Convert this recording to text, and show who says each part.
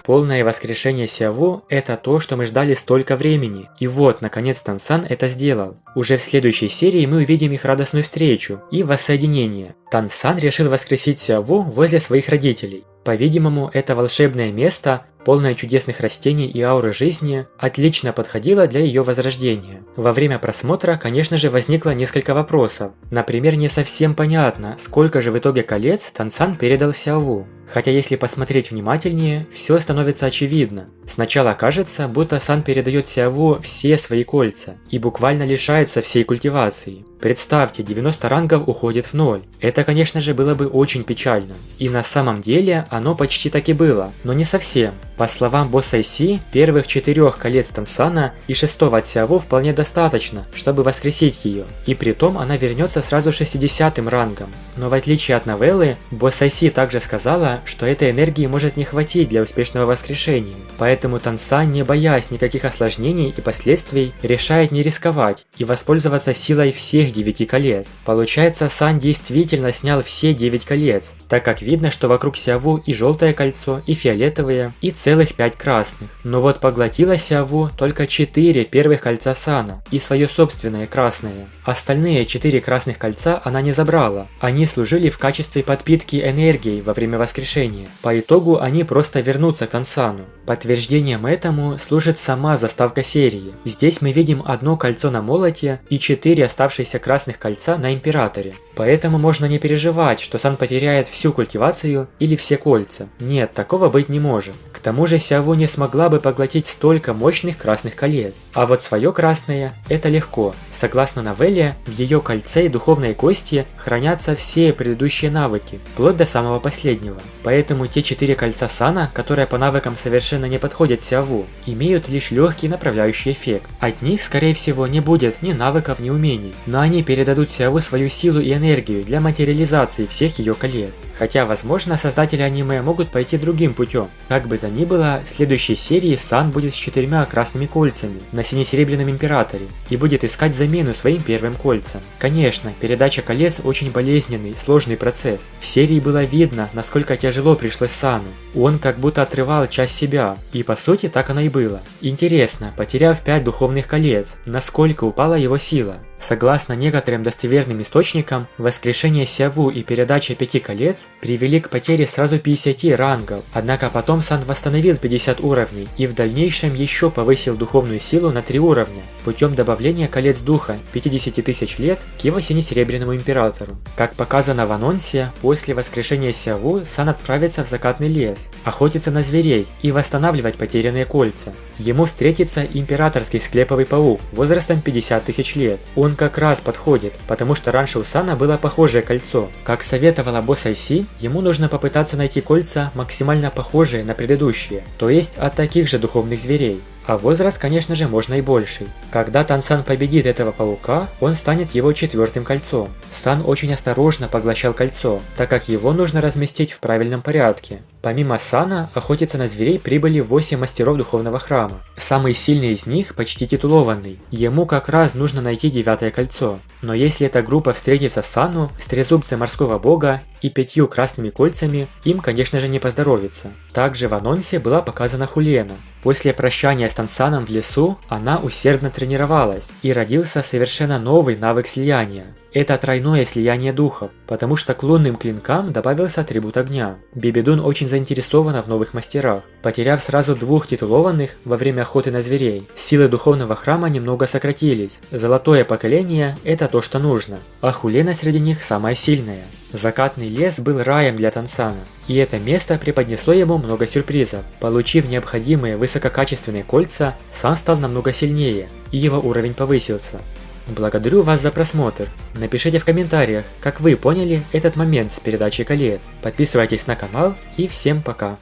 Speaker 1: Полное воскрешение Сяову – это то, что мы ждали столько времени. И вот, наконец, Тансан это сделал. Уже в следующей серии мы увидим их радостную встречу и воссоединение. Тансан решил воскресить Сяову возле своих родителей. По-видимому, это волшебное место, полное чудесных растений и ауры жизни, отлично подходило для ее возрождения. Во время просмотра, конечно же, возникло несколько вопросов. Например, не совсем понятно, сколько же в итоге колец Тансан передал Сяову. Хотя если посмотреть внимательнее, все становится очевидно. Сначала кажется, будто Сан передает Сяову все свои кольца и буквально лишается всей культивации. Представьте, 90 рангов уходит в ноль. Это, конечно же, было бы очень печально. И на самом деле оно почти так и было, но не совсем. По словам босса Си, первых 4 колец Тансана и 6-го от Сяову вполне достаточно, чтобы воскресить ее. И притом она вернется сразу 60-м рангом. Но в отличие от новеллы, босса Си также сказала, что этой энергии может не хватить для успешного воскрешения. Поэтому Тансан, не боясь никаких осложнений и последствий, решает не рисковать и воспользоваться силой всех 9 колец. Получается, Сан действительно снял все 9 колец, так как видно, что вокруг Сяову и желтое кольцо, и фиолетовое, и целых 5 красных. Но вот поглотила Сяову только 4 первых кольца Сана и свое собственное красное. Остальные 4 красных кольца она не забрала. Они служили в качестве подпитки энергией во время воскрешения. По итогу они просто вернутся к Тансану. Подтверждением этому служит сама заставка серии. Здесь мы видим одно кольцо на молоте и 4 оставшиеся красных кольца на императоре. Поэтому можно не переживать, что Сан потеряет всю культивацию или все кольца. Нет, такого быть не может. К тому же Сяову не смогла бы поглотить столько мощных красных колец. А вот свое красное – это легко. Согласно новелле, в ее кольце и духовной кости хранятся все предыдущие навыки, вплоть до самого последнего. Поэтому те 4 кольца Сана, которые по навыкам совершенно не подходят Сяову, имеют лишь легкий направляющий эффект. От них, скорее всего, не будет ни навыков, ни умений. Но они передадут Сяову свою силу и энергию для материализации всех ее колец. Хотя, возможно, создатели аниме могут пойти другим путем. Как бы то ни было, в следующей серии Сан будет с 4 красными кольцами на сине-серебряном императоре и будет искать замену своим первым кольцам. Конечно, передача колец очень болезненный, сложный процесс. В серии было видно, насколько тяжело пришлось Сану. Он как будто отрывал часть себя, и по сути так оно и было. Интересно, потеряв 5 духовных колец, насколько упала его сила? Согласно некоторым достоверным источникам, воскрешение Сяову и передача 5 колец привели к потере сразу 50 рангов, однако потом Сан восстановил 50 уровней и в дальнейшем еще повысил духовную силу на 3 уровня, путем добавления колец духа 50 тысяч лет к его сине-серебряному императору. Как показано в анонсе, после воскрешения Сяову Сан отправится в закатный лес, охотиться на зверей и восстанавливать потерянные кольца. Ему встретится императорский склеповый паук возрастом 50 тысяч лет. Он как раз подходит, потому что раньше у Сана было похожее кольцо. Как советовала босс Си, ему нужно попытаться найти кольца максимально похожие на предыдущие, то есть от таких же духовных зверей. А возраст, конечно же, можно и больший. Когда Тансан победит этого паука, он станет его 4-м кольцом. Сан очень осторожно поглощал кольцо, так как его нужно разместить в правильном порядке. Помимо Сана, охотиться на зверей прибыли 8 мастеров духовного храма. Самый сильный из них почти титулованный. Ему как раз нужно найти 9-е кольцо. Но если эта группа встретится с Сану, с трезубцем морского бога и 5 красными кольцами, им, конечно же, не поздоровится. Также в анонсе была показана Хулена. После прощания с Тансаном в лесу она усердно тренировалась, и родился совершенно новый навык слияния. Это тройное слияние духов, потому что к лунным клинкам добавился атрибут огня. Бибидун очень заинтересована в новых мастерах. Потеряв сразу 2 титулованных во время охоты на зверей, силы духовного храма немного сократились. Золотое поколение – это то, что нужно, а Хулена среди них самая сильная. Закатный лес был раем для Тансана, и это место преподнесло ему много сюрпризов. Получив необходимые высококачественные кольца, Сан стал намного сильнее, и его уровень повысился. Благодарю вас за просмотр. Напишите в комментариях, как вы поняли этот момент с передачей колец. Подписывайтесь на канал и всем пока.